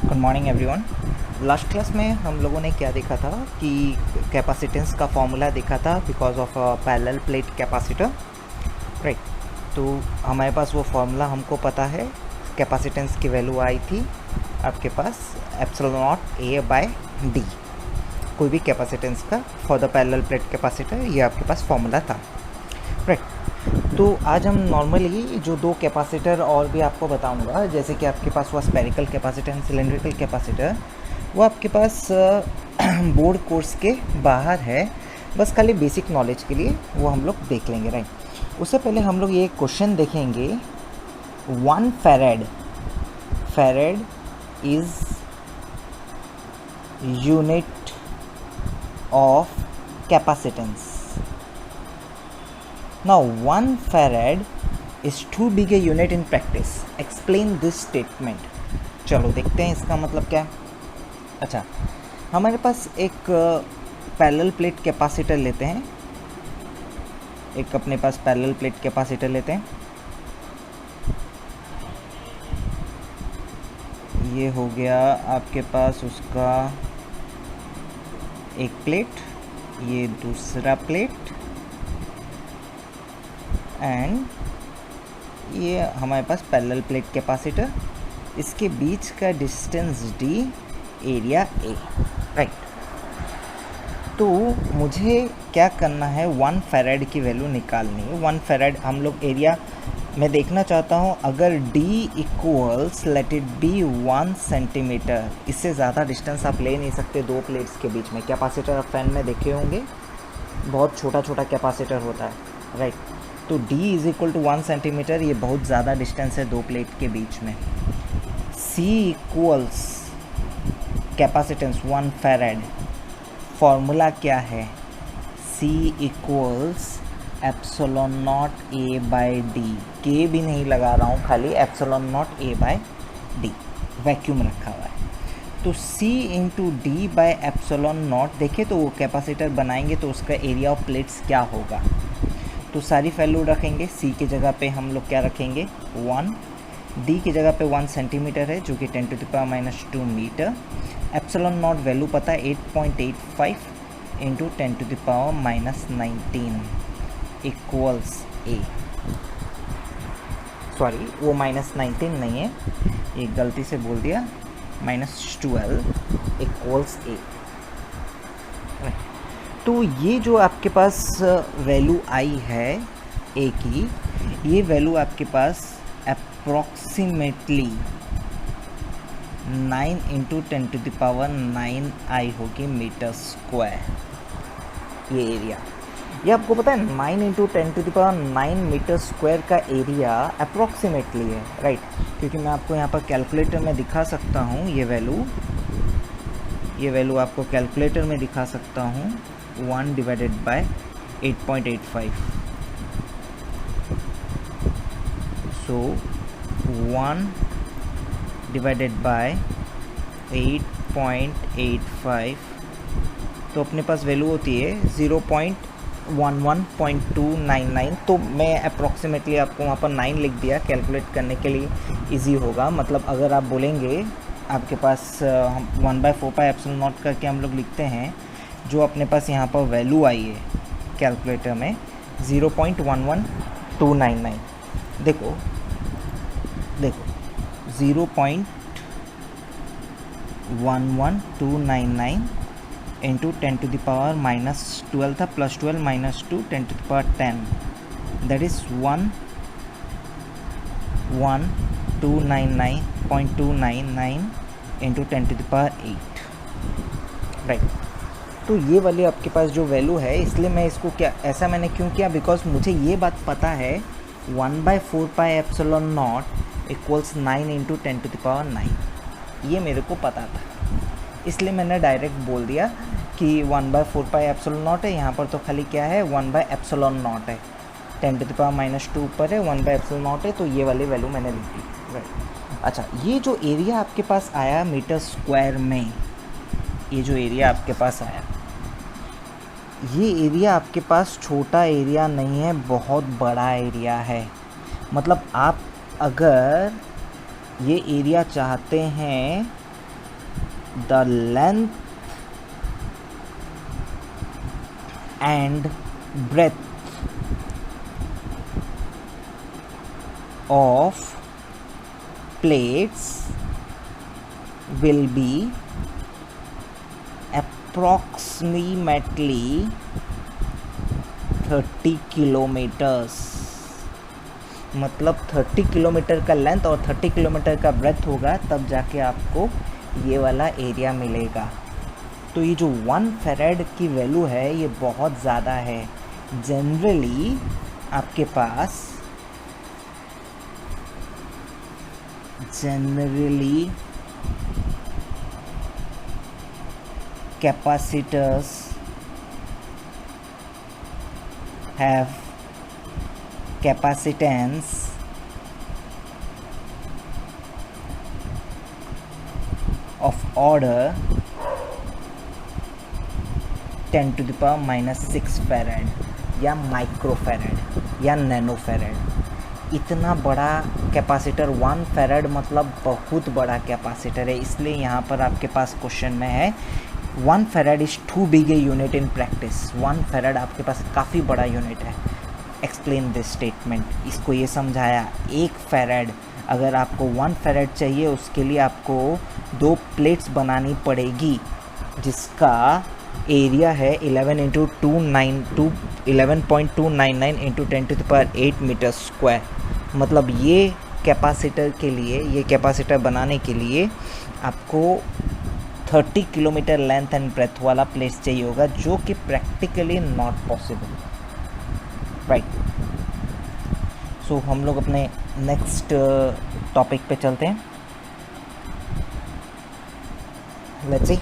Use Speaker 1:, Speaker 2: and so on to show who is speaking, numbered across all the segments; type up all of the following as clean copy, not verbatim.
Speaker 1: Good morning everyone. Last class में हम लोगों ने क्या देखा था कि कैपेसिटेंस का फॉर्मूला देखा था because of parallel plate capacitor, right. तो हमारे पास वो फॉर्मूला हमको पता है, कैपेसिटेंस की वैल्यू आई थी आपके पास epsilon naught A by D, कोई भी कैपेसिटेंस का for the parallel plate capacitor, ये आपके पास फॉर्मूला था, राइट। तो आज हम नॉर्मली जो दो कैपेसिटर और भी आपको बताऊंगा, जैसे कि आपके पास हुआ spherical capacitor and cylindrical capacitor, वो आपके पास बोर्ड कोर्स के बाहर है, बस खाली बेसिक नॉलेज के लिए वो हम लोग देख लेंगे, राइट। उससे पहले हम लोग ये क्वेश्चन देखेंगे। 1 farad is unit of capacitance. Now 1 farad is too big a unit in practice. Explain this statement. चलो देखते हैं इसका मतलब क्या है। अच्छा, हमारे पास एक पैरेलल प्लेट कैपेसिटर लेते हैं, एक अपने पास पैरेलल प्लेट कैपेसिटर लेते हैं। ये हो गया आपके पास उसका एक प्लेट, ये दूसरा प्लेट, एंड ये हमारे पास पैरेलल प्लेट कैपेसिटर, इसके बीच का distance d, area a, right. तो मुझे क्या करना है, 1 फैराड की वैल्यू निकालनी है। 1 फैराड हम लोग एरिया मैं देखना चाहता हूँ, अगर d equals let it be 1 centimetre, इससे ज़्यादा डिस्टेंस आप ले नहीं सकते दो प्लेट्स के बीच में। कैपेसिटर आप फैन में देखे होंगे, बहुत छोटा छोटा कैपेसिटर होता है, राइट। तो d is equal to 1 centimetre, ये बहुत ज़्यादा डिस्टेंस है दो प्लेट के बीच में। c equals capacitance 1 farad, formula क्या है, c equals epsilon not a by D, के भी नहीं लगा रहा हूँ, खाली epsilon not a by D, vacuum रखा हुआ है। तो c into D by epsilon not, देखे तो वो कैपेसिटर बनाएंगे तो उसका एरिया ऑफ प्लेट्स क्या होगा। तो सारी वैल्यू रखेंगे, c की जगह पे हम लोग क्या रखेंगे 1, d की जगह पे 1 सेंटीमीटर है जो कि 10 to the power -2 metre, epsilon naught value पता है 8.85 into 10 to the power -19 equals a। Sorry, वो -19 नहीं है, ये गलती से बोल दिया, -12 इक्वल्स a। तो ये जो आपके पास वैल्यू आई है ए की, ये वैल्यू आपके पास approximately 9 into 10 to the power 9 आई होगी मीटर स्क्वायर। ये एरिया, ये आपको पता है 9 into 10 to the power 9 metre square का एरिया अप्रॉक्सीमेटली है, राइट। क्योंकि मैं आपको यहाँ पर कैलकुलेटर में दिखा सकता हूँ, ये वैल्यू आपको कैलकुलेटर में दिखा सकता हूँ, 1 डिवाइडेड बाय 8.85, सो 1 डिवाइडेड बाय 8.85, तो अपने पास वैल्यू होती है 0.11.299। तो मैं अप्रॉक्सीमेटली आपको वहाँ पर 9 लिख दिया, कैलकुलेट करने के लिए इजी होगा। मतलब अगर आप बोलेंगे आपके पास 1/4 पाई एप्सिलॉन नॉट करके हम लोग लिखते हैं, जो अपने पास यहाँ पर वैल्यू आई है कैलकुलेटर में 0.11299, देखो 0.11299 इंटू 10 टू द पावर -12 था, +12 -2 10 to the power 10, that is 11299.299 into 10 to the power 8, right. तो ये वाली आपके पास जो वैल्यू है, इसलिए मैं इसको क्या ऐसा मैंने क्यों किया, बिकॉज मुझे ये बात पता है 1/4 pi epsilon naught equals 9 into 10 to the power 9, ये मेरे को पता था, इसलिए मैंने डायरेक्ट बोल दिया कि 1/4 पाई एप्सिलॉन नॉट है, यहाँ पर तो खाली क्या है 1/एप्सिलॉन नॉट है, 10 टू द पावर -2 ऊपर है, 1/एप्सिलॉन नॉट है, तो ये वाली वैल्यू मैंने लिख दी, राइट। अच्छा, ये जो एरिया आपके पास आया मीटर स्क्वायर में, ये जो एरिया आपके पास आया, ये एरिया आपके पास छोटा एरिया नहीं है, बहुत बड़ा एरिया है। मतलब आप अगर ये एरिया चाहते हैं the length and breadth of plates will be approximately 30 kilometres. मतलब 30 किलोमीटर का लेंथ और 30 किलोमीटर का ब्रेथ होगा, तब जाके आपको ये वाला एरिया मिलेगा। तो ये जो 1 फेरेड की वैल्यू है ये बहुत ज़्यादा है। जनरली आपके पास capacitors have capacitance of order 10 to the power -6 फेरेड या माइक्रोफेरेड या नैनोफेरेड। इतना बड़ा कैपेसिटर 1 फेरेड मतलब बहुत बड़ा कैपेसिटर है, इसलिए यहाँ पर आपके पास क्वेश्चन में है 1 farad is too big a unit in practice. 1 farad आपके पास काफ़ी बड़ा यूनिट है। एक्सप्लेन दिस स्टेटमेंट, इसको ये समझाया 1 फेरेड, अगर आपको 1 फेरेड चाहिए उसके लिए आपको 2 प्लेट्स बनानी पड़ेगी जिसका एरिया है 11.299 इंटू 10⁸ मीटर स्क्वायर। मतलब ये कैपेसिटर बनाने के लिए आपको 30 किलोमीटर लेंथ एंड ब्रेथ वाला प्लेस चाहिए होगा, जो कि प्रैक्टिकली नॉट पॉसिबल, राइट। सो हम लोग अपने नेक्स्ट टॉपिक पे चलते हैं। Let's see.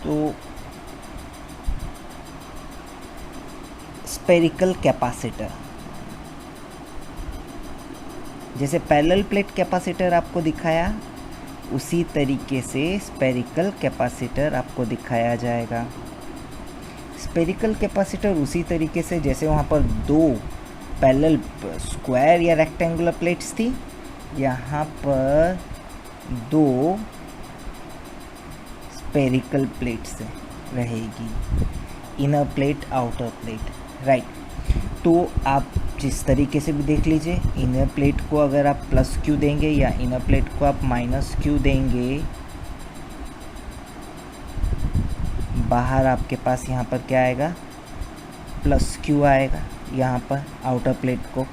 Speaker 1: तो स्पेरिकल कैपेसिटर, जैसे पैरेलल प्लेट कैपेसिटर आपको दिखाया उसी तरीके से स्पेरिकल कैपेसिटर आपको दिखाया जाएगा। स्पेरिकल कैपेसिटर उसी तरीके से जैसे वहाँ पर 2 पैरेलल स्क्वायर या रेक्टेंगुलर प्लेट्स थी, यहाँ पर 2 स्पेरिकल प्लेट्स रहेगी, inner plate outer plate, right. तो आप जिस तरीके से भी देख लीजिए, इनर प्लेट को अगर आप +q देंगे या इनर प्लेट को आप -q देंगे, बाहर आपके पास यहाँ पर क्या आएगा, +q आएगा। यहाँ पर आउटर प्लेट को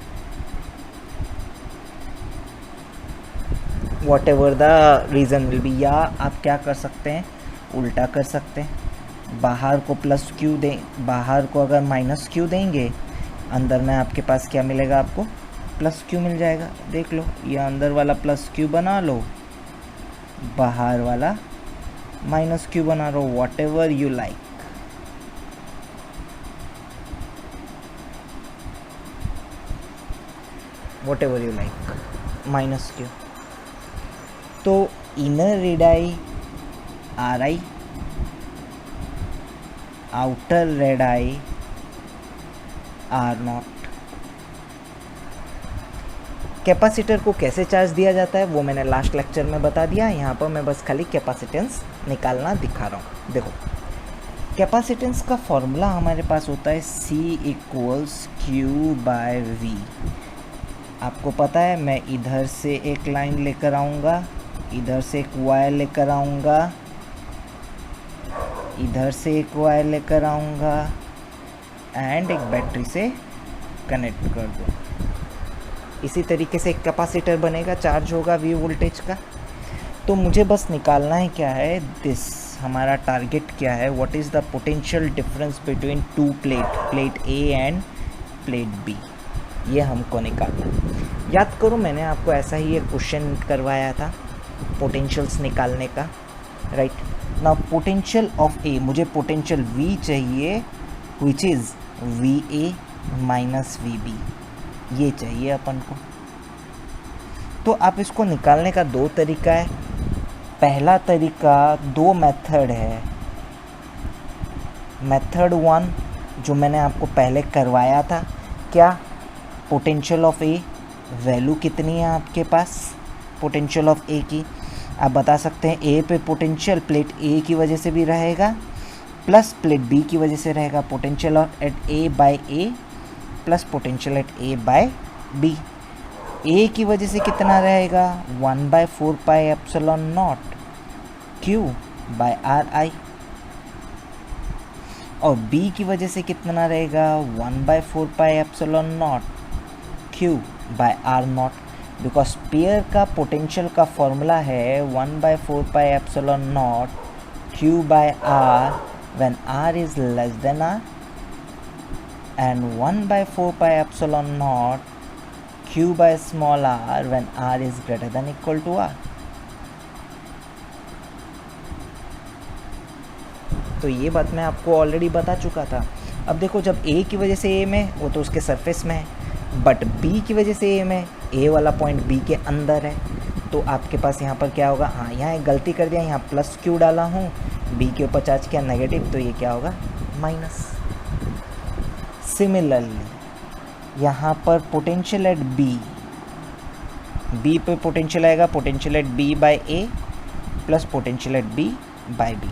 Speaker 1: what ever the reason will be, या आप क्या कर सकते हैं, उल्टा कर सकते हैं, बाहर को +q दें, बाहर को अगर -q देंगे, अंदर में आपके पास क्या मिलेगा, आपको +q मिल जाएगा। देख लो, ये अंदर वाला +q बना लो, बाहर वाला -q बना लो, whatever you like. Whatever you like, -q। तो inner radii RI, outer radii R0। Capacitor को कैसे चार्ज दिया जाता है वो मैंने लास्ट लेक्चर में बता दिया। यहाँ पर मैं बस खाली कैपेसिटेंस निकालना दिखा रहा हूँ। देखो, कैपेसिटेंस का फॉर्मूला हमारे पास होता है C = Q/V। आपको पता है, मैं इधर से एक लाइन लेकर आऊँगा, इधर से एक वायर लेकर आऊँगा, इधर से एक वायर लेकर आऊँगा एंड एक बैटरी से कनेक्ट कर दूँ। इसी तरीके से एक कैपेसिटर बनेगा, चार्ज होगा V वोल्टेज का। तो मुझे बस निकालना है क्या है, दिस हमारा टारगेट क्या है, what is the potential difference between 2 plate A end plate B, ये हमको निकालना है। याद करो, मैंने आपको ऐसा ही एक क्वेश्चन करवाया था पोटेंशियल्स निकालने का, right. Now potential of A, मुझे पोटेंशियल V चाहिए, विच इज़ VA - VB, ये चाहिए अपन को। तो आप इसको निकालने का 2 तरीका है। पहला तरीका, 2 मेथड है। मेथड 1 जो मैंने आपको पहले करवाया था, क्या, पोटेंशियल ऑफ A, वैल्यू कितनी है आपके पास पोटेंशियल ऑफ A की, आप बता सकते हैं ए पे पोटेंशियल प्लेट ए की वजह से भी रहेगा प्लस प्लेट बी की वजह से रहेगा। Potential at A by A plus potential at A by B. A की वजह से कितना रहेगा 1/4 pi epsilon naught Q by R I, और बी की वजह से कितना रहेगा 1/4 pi epsilon naught Q by R naught. Because pair का पोटेंशियल का फॉर्मूला है 1/4 pi epsilon naught Q by R when r is less than r and 1/4 pi epsilon naught q by small r when r is greater than equal to r। तो ये बात मैं आपको already बता चुका था। अब देखो जब a की वजह से a में वो तो उसके सरफेस में है, बट b की वजह से a में a वाला पॉइंट b के अंदर है, तो आपके पास यहाँ पर क्या होगा, हाँ यहाँ एक गलती कर दिया, यहाँ प्लस q डाला हूँ, b के ऊपर चार्ज किया नेगेटिव, तो ये क्या होगा माइनस। सिमिलरली यहाँ पर पोटेंशियल एट b पे पोटेंशियल आएगा potential at b by a plus potential at b by b।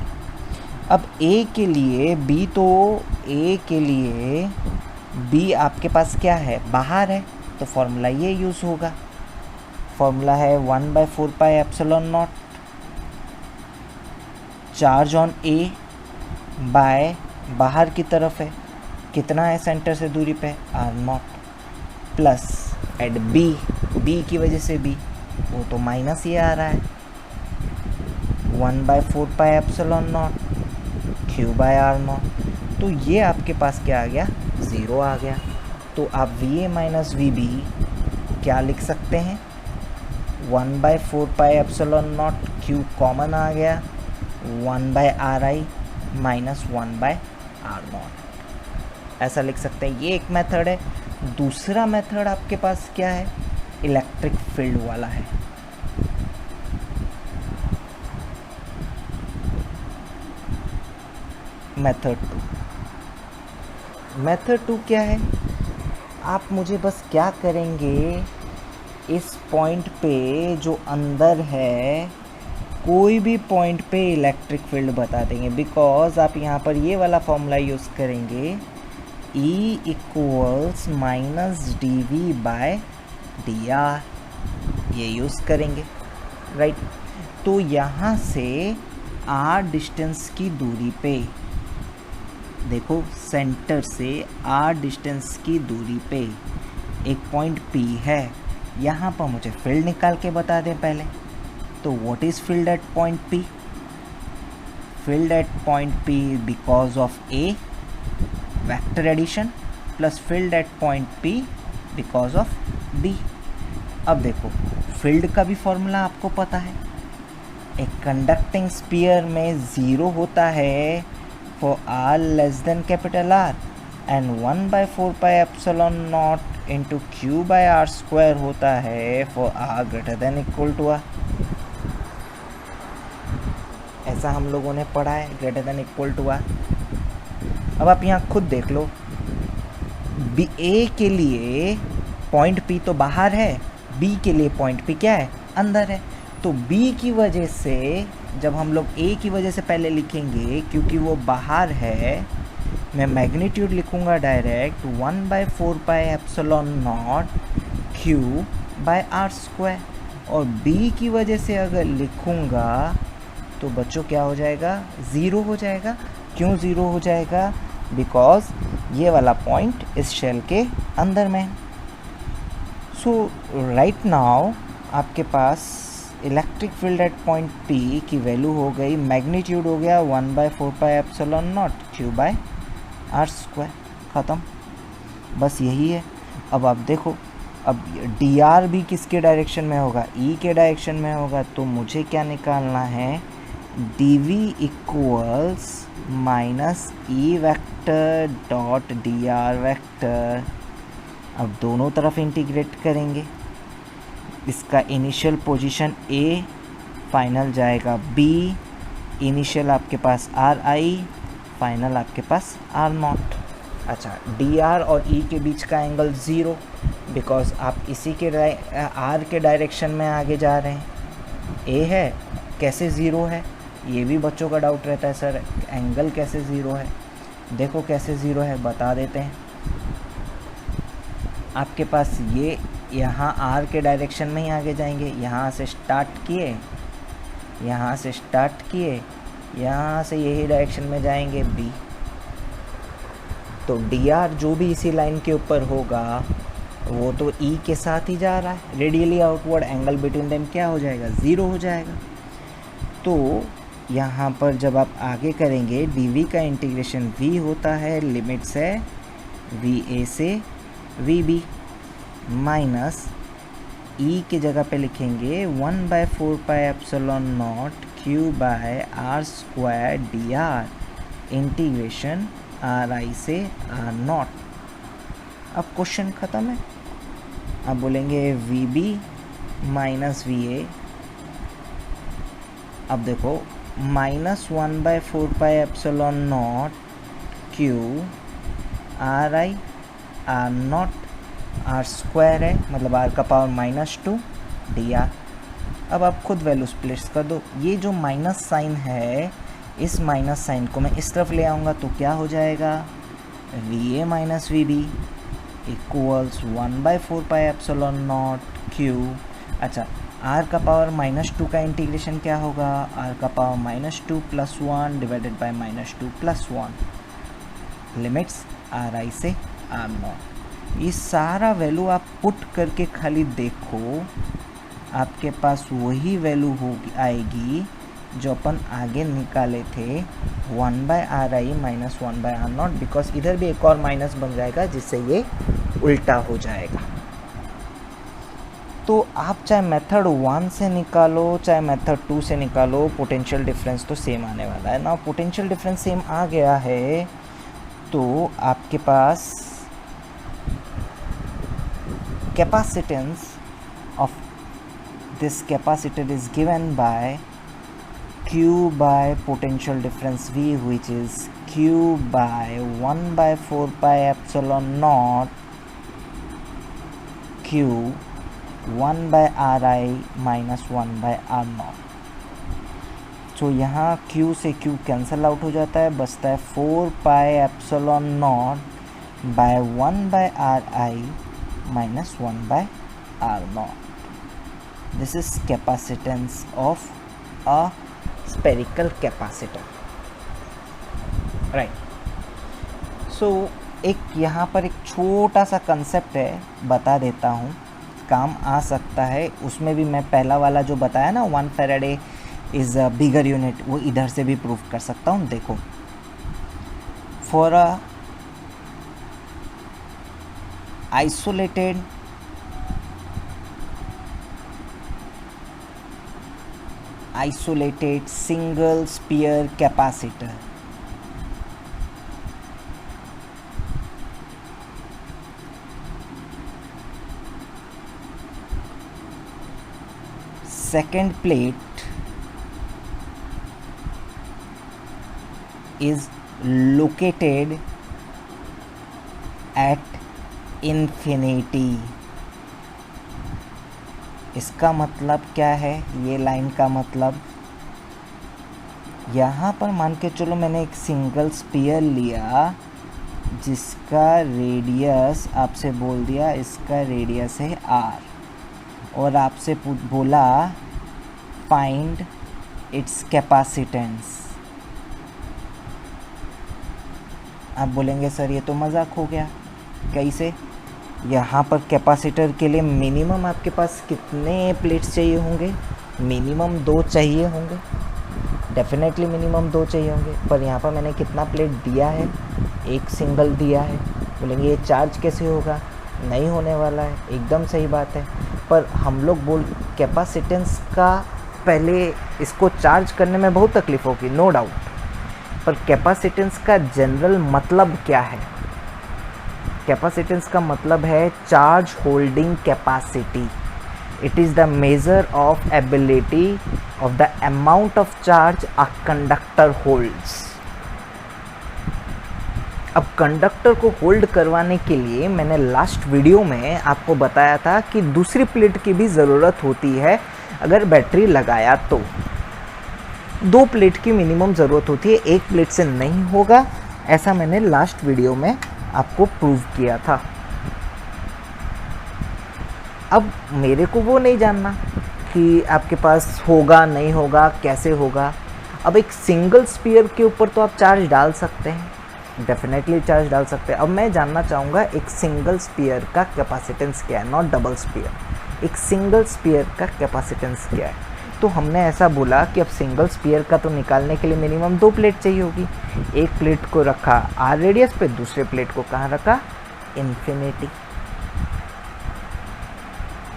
Speaker 1: अब a के लिए b, तो a के लिए b आपके पास क्या है बाहर है, तो फॉर्मूला ये यूज़ होगा। फॉर्मूला है 1/4 pi epsilon naught charge on A by बाहर की तरफ है, कितना है सेंटर से दूरी पे R naught, plus at B की वजह से बी वो तो माइनस ये आ रहा है 1/4 pi epsilon naught Q by R naught. तो ये आपके पास क्या आ गया 0 आ गया। तो आप V A minus V B क्या लिख सकते हैं 1/4 pi epsilon naught q common आ गया 1/ri माइनस 1/r0, ऐसा लिख सकते हैं। ये एक मेथड है। दूसरा मेथड आपके पास क्या है इलेक्ट्रिक फील्ड वाला है। मेथड टू क्या है, आप मुझे बस क्या करेंगे इस पॉइंट पे जो अंदर है कोई भी पॉइंट पे इलेक्ट्रिक फील्ड बता देंगे, बिकॉज आप यहाँ पर ये वाला फॉर्मूला यूज़ करेंगे E equals minus D by D R, ये यूज़ करेंगे राइट। तो यहाँ से r डिस्टेंस की दूरी पे देखो, सेंटर से r डिस्टेंस की दूरी पे एक पॉइंट P है, यहाँ पर मुझे फील्ड निकाल के बता दें पहले। तो what is field at point P? Field at point P because of A vector addition plus field at point P because of B। अब देखो फील्ड का भी फॉर्मूला आपको पता है, एक कंडक्टिंग स्फीयर में 0 होता है for r less than capital R and 1/4 pi epsilon naught into Q by R square होता है for r greater than equal to R। ऐसा हम लोगों ने पढ़ा है, greater than equal to R। अब आप यहाँ खुद देख लो, बी ए के लिए पॉइंट P तो बाहर है, B के लिए पॉइंट P क्या है अंदर है। तो B की वजह से जब हम लोग A की वजह से पहले लिखेंगे क्योंकि वो बाहर है, मैं मैग्नीट्यूड लिखूँगा direct 1/4 pi epsilon naught Q by R square, और B की वजह से अगर लिखूँगा तो बच्चों क्या हो जाएगा 0 हो जाएगा। क्यों 0 हो जाएगा? बिकॉज ये वाला पॉइंट इस शेल के अंदर में। सो राइट नाउ आपके पास electric field at point P की वैल्यू हो गई, मैग्नीट्यूड हो गया 1/4 pi epsilon naught Q by R square, ख़त्म, बस यही है। अब आप देखो, अब dr भी किसके डायरेक्शन में होगा, E के डायरेक्शन में होगा, तो मुझे क्या निकालना है dv equals minus E vector dot dr vector. अब दोनों तरफ इंटीग्रेट करेंगे, इसका इनिशियल पोजीशन A, फाइनल जाएगा B, इनिशियल आपके पास RI, फाइनल आपके पास R0। अच्छा, dr और E के बीच का एंगल 0, बिकॉज आप इसी के R के डायरेक्शन में आगे जा रहे हैं, ए है, कैसे ज़ीरो है, ये भी बच्चों का डाउट रहता है सर एंगल कैसे ज़ीरो है। देखो कैसे ज़ीरो है, बता देते हैं। आपके पास ये यहाँ आर के डायरेक्शन में ही आगे जाएंगे, यहाँ से स्टार्ट किए, यहाँ से स्टार्ट किए, यहाँ से यही डायरेक्शन में जाएंगे बी। तो डी आर जो भी इसी लाइन के ऊपर होगा वो तो ई के साथ ही जा रहा है, radially outward, angle between them क्या हो जाएगा, ज़ीरो हो जाएगा। तो यहाँ पर जब आप आगे करेंगे डी वी का इंटीग्रेशन वी होता है, लिमिट्स है वी ए से वी बी, माइनस ई की जगह पे लिखेंगे 1/4 pi epsilon naught Q by R square D R integration R I से आर नॉट। अब क्वेश्चन ख़त्म है। अब बोलेंगे V B minus V A. अब देखो -1/4 pi epsilon naught Q R I R naught, R square है मतलब आर का पावर -2 डी आर। अब आप खुद वैल्यूज प्लेस कर दो। ये जो माइनस साइन है, इस माइनस साइन को मैं इस तरफ ले आऊँगा तो क्या हो जाएगा, V A minus V B equals 1/4 pi epsilon naught Q. अच्छा, आर का पावर -2 का इंटीग्रेशन क्या होगा, आर का power -2 + 1 divided by -2 + 1, limits R I से आर नॉट। ये सारा वैल्यू आप पुट करके खाली देखो, आपके पास वही वैल्यू होगी आएगी जो अपन आगे निकाले थे 1/ri - 1/r0, बिकॉज इधर भी एक और माइनस बन जाएगा जिससे ये उल्टा हो जाएगा। तो आप चाहे मेथड 1 से निकालो चाहे मेथड 2 से निकालो, पोटेंशियल डिफरेंस तो सेम आने वाला है ना। पोटेंशियल डिफरेंस सेम आ गया है तो आपके पास capacitance of this capacitor is given by Q by potential difference V, which is Q by 1/4 pi epsilon naught Q 1/Ri minus 1/R0। तो यहाँ Q से Q कैंसल आउट हो जाता है, बचता है 4 pi epsilon naught by 1/Ri minus 1/R0। This is capacitance of a spherical capacitor, right? So एक यहाँ पर एक छोटा सा कंसेप्ट है, बता देता हूँ, काम आ सकता है। उसमें भी मैं पहला वाला जो बताया ना 1 Faraday is a bigger unit, वो इधर से भी प्रूव कर सकता हूँ। देखो, for a isolated single sphere capacitor, second plate is located at infinity। इसका मतलब क्या है, ये लाइन का मतलब, यहाँ पर मान के चलो मैंने एक सिंगल स्पीयर लिया जिसका रेडियस आपसे बोल दिया, इसका रेडियस है r, और आपसे बोला फाइंड इट्स कैपेसिटेंस। आप बोलेंगे सर ये तो मजाक हो गया, कैसे? यहाँ पर कैपेसिटर के लिए मिनिमम आपके पास कितने प्लेट्स चाहिए होंगे, मिनिमम 2 चाहिए होंगे, डेफिनेटली मिनिमम 2 चाहिए होंगे। पर यहाँ पर मैंने कितना प्लेट दिया है, एक सिंगल दिया है। बोलेंगे ये चार्ज कैसे होगा, नहीं होने वाला है, एकदम सही बात है। पर हम लोग कैपेसिटेंस का पहले इसको चार्ज करने में बहुत तकलीफ होगी, नो डाउट, पर कैपेसिटेंस का जनरल मतलब क्या है? कैपेसिटेंस का मतलब है charge holding capacity. It is the measure of ability of the amount of charge a conductor holds. अब कंडक्टर को होल्ड करवाने के लिए मैंने लास्ट वीडियो में आपको बताया था कि दूसरी प्लेट की भी ज़रूरत होती है अगर बैटरी लगाया तो 2 प्लेट की मिनिमम ज़रूरत होती है, 1 प्लेट से नहीं होगा, ऐसा मैंने लास्ट वीडियो में आपको प्रूव किया था। अब मेरे को वो नहीं जानना कि आपके पास होगा नहीं होगा, कैसे होगा। अब एक सिंगल स्पीयर के ऊपर तो आप चार्ज डाल सकते हैं, डेफिनेटली चार्ज डाल सकते हैं। अब मैं जानना चाहूँगा एक सिंगल स्पीयर का कैपेसिटेंस क्या है, नॉट डबल स्पीयर, एक सिंगल स्पीयर का कैपेसिटेंस क्या है। तो हमने ऐसा बोला कि अब सिंगल स्पीयर का तो निकालने के लिए मिनिमम 2 प्लेट चाहिए होगी। एक प्लेट को रखा आर रेडियस पे, दूसरे प्लेट को कहाँ रखा, इन्फिनिटी।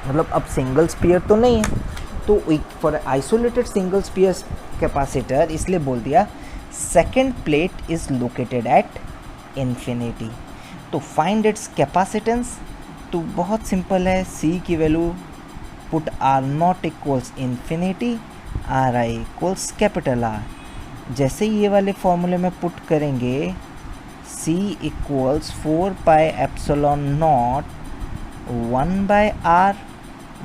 Speaker 1: मतलब अब सिंगल स्पीयर तो नहीं है, तो for isolated single sphere capacitor इसलिए बोल दिया second plate is located at infinity. तो फाइंड इट्स कैपेसिटेंस, तो बहुत सिंपल है, सी की वैल्यू put R naught equals infinity, R I equals capital R. जैसे ये वाले फॉर्मूले में पुट करेंगे C equals 4 pi epsilon naught 1 by R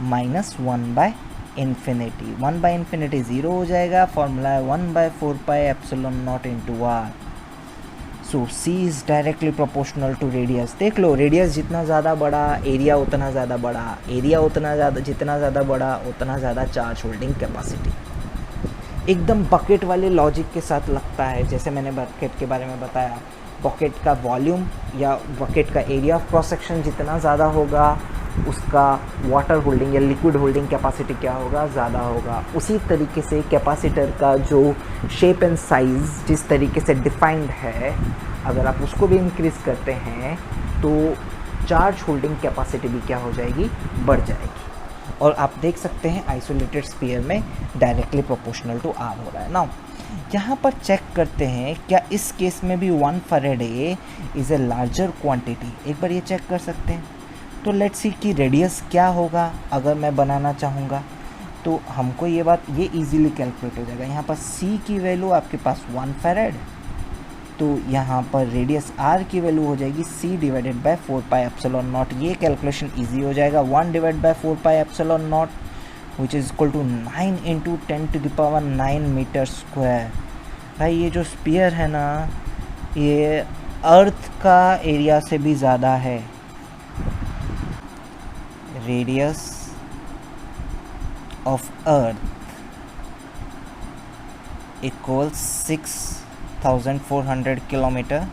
Speaker 1: minus 1 by infinity. 1 by infinity 0 हो जाएगा, फॉर्मूला है 1 by 4 pi epsilon naught into R. So C is directly proportional to radius. देख लो, रेडियस जितना ज़्यादा बड़ा एरिया उतना ज़्यादा बड़ा, एरिया उतना ज़्यादा, जितना ज़्यादा बड़ा उतना ज़्यादा चार्ज होल्डिंग कैपेसिटी। एकदम बकेट वाले लॉजिक के साथ लगता है, जैसे मैंने बकेट के बारे में बताया, बकेट का वॉल्यूम या बकेट का एरिया ऑफ क्रॉस सेक्शन जितना ज़्यादा होगा उसका वाटर होल्डिंग या लिक्विड होल्डिंग कैपेसिटी क्या होगा, ज़्यादा होगा। उसी तरीके से कैपेसिटर का जो शेप एंड साइज़ जिस तरीके से डिफाइंड है, अगर आप उसको भी इंक्रीज़ करते हैं तो चार्ज होल्डिंग कैपेसिटी भी क्या हो जाएगी, बढ़ जाएगी। और आप देख सकते हैं आइसोलेटेड स्फीयर में डायरेक्टली प्रोपोर्शनल टू आर हो रहा है। नाउ यहाँ पर चेक करते हैं क्या इस केस में भी 1 Faraday is a larger quantity. एक बार ये चेक कर सकते हैं। तो लेट्स सी कि रेडियस क्या होगा अगर मैं बनाना चाहूँगा, तो हमको ये बात ये इजीली कैलकुलेट हो जाएगा। यहाँ पर सी की वैल्यू आपके पास 1 फैराड, तो यहाँ पर रेडियस आर की वैल्यू हो जाएगी C divided by 4 pi epsilon naught. ये कैलकुलेशन इजी हो जाएगा। 1 divide by 4 pi epsilon naught which is equal to 9 into 10⁻⁹ metre square. भाई ये जो स्पीयर है ना, ये अर्थ का एरिया से भी ज़्यादा है। Radius of earth equals 6400 kilometre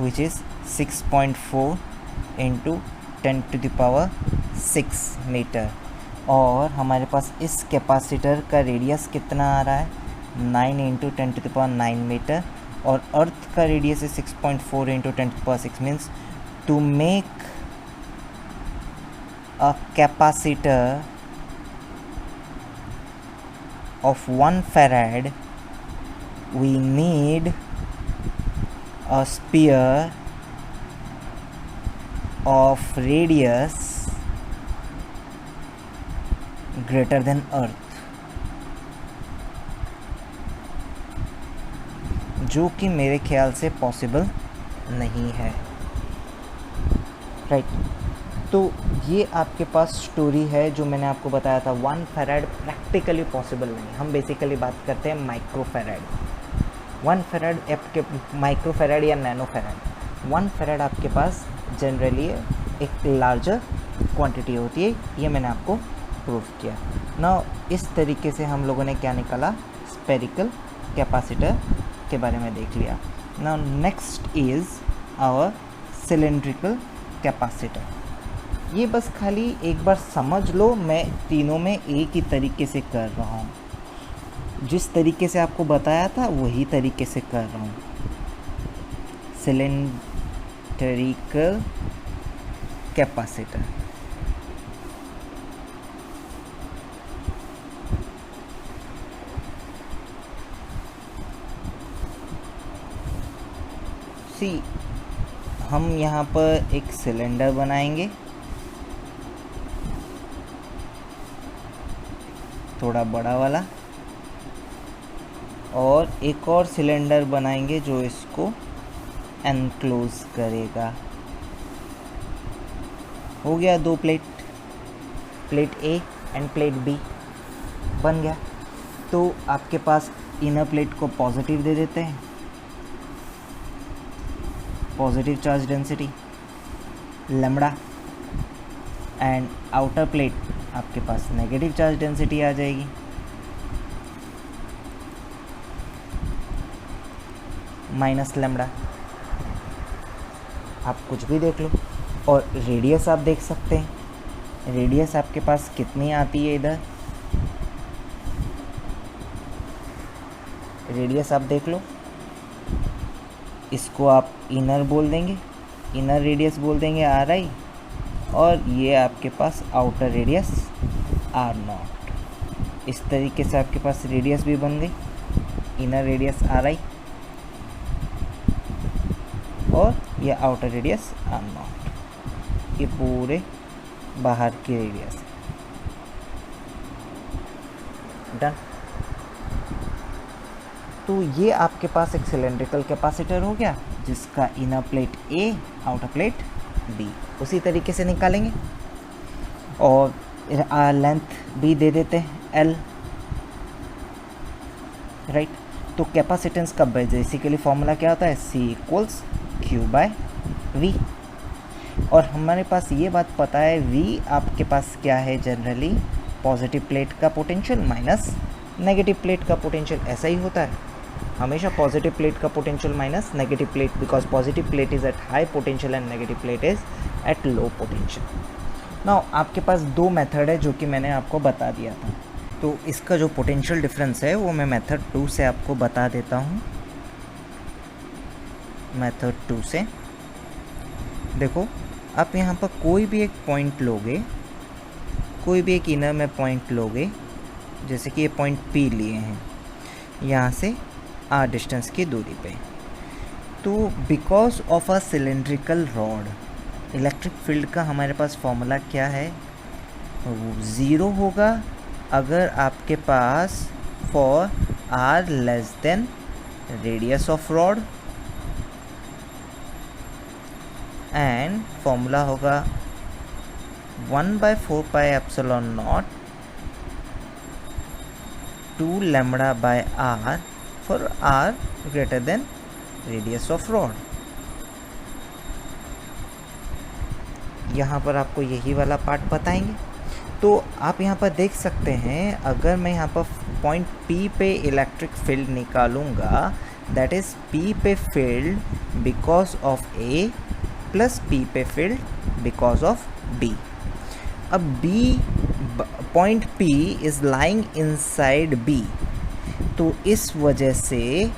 Speaker 1: which is 6.4 into 10⁻⁶ metre. और हमारे पास इस कैपेसिटर का रेडियस कितना आ रहा है, 9 इंटू 10⁻⁹ मीटर, और अर्थ का रेडियस है 6.4 into 10⁻⁶। Means to make a capacitor of 1 farad we need a sphere of radius greater than earth, जो कि मेरे ख्याल से पॉसिबल नहीं है, राइट। तो ये आपके पास स्टोरी है जो मैंने आपको बताया था। 1 फैराड प्रैक्टिकली पॉसिबल नहीं। हम बेसिकली बात करते हैं माइक्रो फैराड। 1 फैराड आपके माइक्रो फैराड या नैनो फैराड। 1 फैराड आपके पास जनरली एक लार्जर क्वांटिटी होती है, ये मैंने आपको प्रूव किया ना। इस तरीके से हम लोगों ने क्या निकाला, स्पेरिकल कैपेसिटर के बारे में देख लिया। ना next is our cylindrical capacitor. ये बस खाली एक बार समझ लो, मैं तीनों में एक ही तरीके से कर रहा हूँ, जिस तरीके से आपको बताया था वही तरीके से कर रहा हूँ। सिलेंड्रिकल कैपेसिटर, सी हम यहाँ पर एक सिलेंडर बनाएंगे, थोड़ा बड़ा वाला, और एक और सिलेंडर बनाएंगे जो इसको एनक्लोज करेगा। हो गया 2 plate, plate A and plate B. बन गया। तो आपके पास इनर प्लेट को पॉजिटिव दे देते हैं, positive charge density lambda, and outer plate आपके पास नेगेटिव चार्ज डेंसिटी आ जाएगी। माइनस लैम्बडा, आप कुछ भी देख लो। और रेडियस आप देख सकते हैं, रेडियस आपके पास कितनी आती है इधर, रेडियस आप देख लो, इसको आप इनर बोल देंगे, इनर रेडियस बोल देंगे आर आई, और ये आपके पास आउटर रेडियस आर नॉट। इस तरीके से आपके पास रेडियस भी बन गई, इनर रेडियस आर आई और ये आउटर रेडियस आर नॉट, ये पूरे बाहर की रेडियस। डन। तो ये आपके पास एक सिलेंड्रिकल कैपेसिटर हो गया जिसका इनर प्लेट ए, आउटर प्लेट बी। उसी तरीके से निकालेंगे और लेंथ भी दे देते हैं एल, राइट। तो कैपेसिटेंस का बेसिकली फॉर्मूला क्या होता है, सी इक्वल्स क्यू बाय वी। और हमारे पास ये बात पता है वी आपके पास क्या है, जनरली पॉजिटिव प्लेट का पोटेंशियल माइनस नेगेटिव प्लेट का पोटेंशियल। ऐसा ही होता है हमेशा, पॉजिटिव प्लेट का potential minus negative plate, because positive plate is at high potential and negative plate is at low potential. Now आपके पास दो मेथड है जो कि मैंने आपको बता दिया था। तो इसका जो पोटेंशियल डिफरेंस है वो मैं मेथड 2 से आपको बता देता हूँ। मेथड 2 से देखो, आप यहाँ पर कोई भी एक पॉइंट लोगे, कोई भी एक इनर में पॉइंट लोगे, जैसे कि ये पॉइंट P लिए हैं यहाँ से R डिस्टेंस की दूरी पे। तो because of a cylindrical rod, electric field का हमारे पास फॉर्मूला क्या है, वो 0 होगा अगर आपके पास for R less than radius of rod, and formula होगा 1/4 pi epsilon naught 2 lambda by R for R greater than radius of rod. यहाँ पर आपको यही वाला पार्ट बताएंगे। तो आप यहाँ पर देख सकते हैं, अगर मैं यहाँ पर पॉइंट P पे इलेक्ट्रिक फील्ड निकालूंगा, दैट इज़ P पे field because of A plus P पे फील्ड बिकॉज ऑफ B। अब point P is lying inside B, तो इस वजह से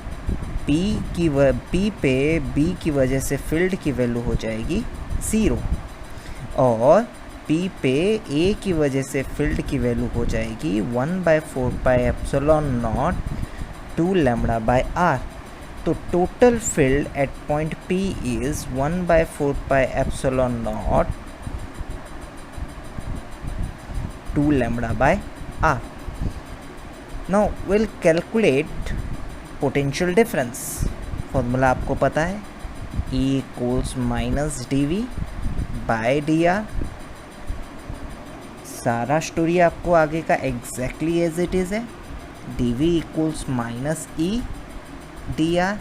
Speaker 1: P पे B की वजह से फील्ड की वैल्यू हो जाएगी 0, और P पे A की वजह से फील्ड की वैल्यू हो जाएगी 1/4 pi epsilon naught 2 lambda by R। तो total field at point P is 1/4 pi epsilon naught 2 lambda by R। Now will calculate potential difference. Formula आपको पता है, E equals minus dV by dr। सारा story आपको आगे का exactly as it is है। dV equals minus E dr,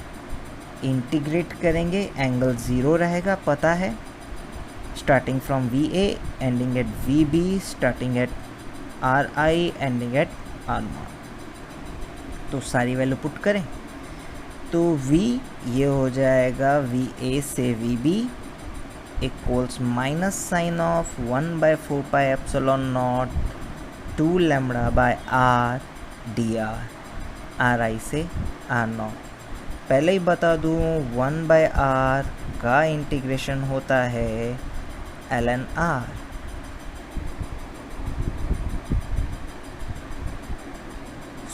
Speaker 1: integrate करेंगे, angle 0 रहेगा पता है, starting from VA ending at VB, starting at RI ending at R0। तो सारी वैल्यू पुट करें तो V ये हो जाएगा VA से VB equals minus sine of 1/4 pi epsilon naught 2 lambda by R dr, RI से R0। पहले ही बता दूँ 1/R का इंटीग्रेशन होता है ln R।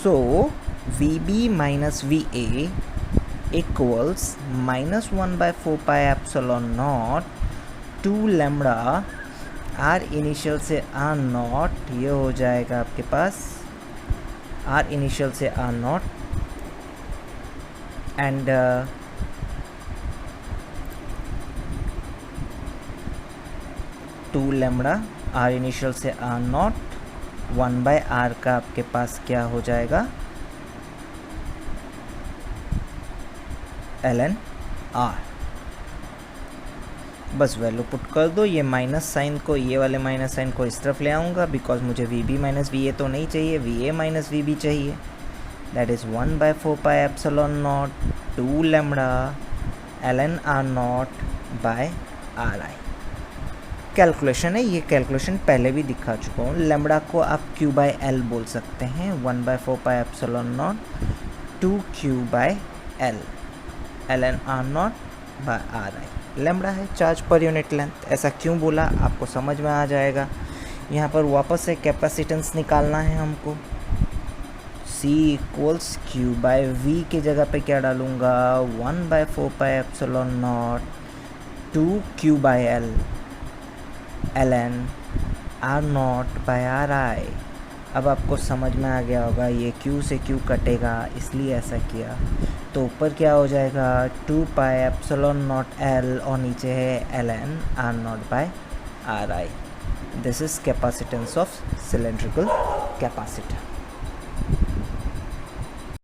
Speaker 1: सो VB minus VA equals minus 1/4 pi epsilon naught 2 lambda R initial से R0, ये हो जाएगा आपके पास R इनिशियल से R0 and two lambda R initial से R0 1/r का आपके पास क्या हो जाएगा, ln r। बस वैल्यू पुट कर दो। ये माइनस साइन को, ये वाले माइनस साइन को इस तरफ ले आऊँगा बिकॉज मुझे VB माइनस VA तो नहीं चाहिए, VA माइनस VB चाहिए। That is 1/4πε0 2 lambda ln r0/ri। Calculation है, ये कैलकुलेशन पहले भी दिखा चुका हूँ। लैम्बडा को आप Q/L बोल सकते हैं, 1/4πε0 2Q/L ln r0/ri। लैम्बडा है चार्ज पर यूनिट लेंथ। ऐसा क्यों बोला आपको समझ में आ जाएगा। यहाँ पर वापस से कैपेसिटेंस निकालना है हमको। C = Q/V की जगह पे क्या डालूँगा, 1/4πε0 2Q/L ln r0/ri। अब आपको समझ में आ गया होगा, ये Q से Q कटेगा इसलिए ऐसा किया। तो ऊपर क्या हो जाएगा, 2πε0L और नीचे है ln r0/ri। This is capacitance of cylindrical capacitor.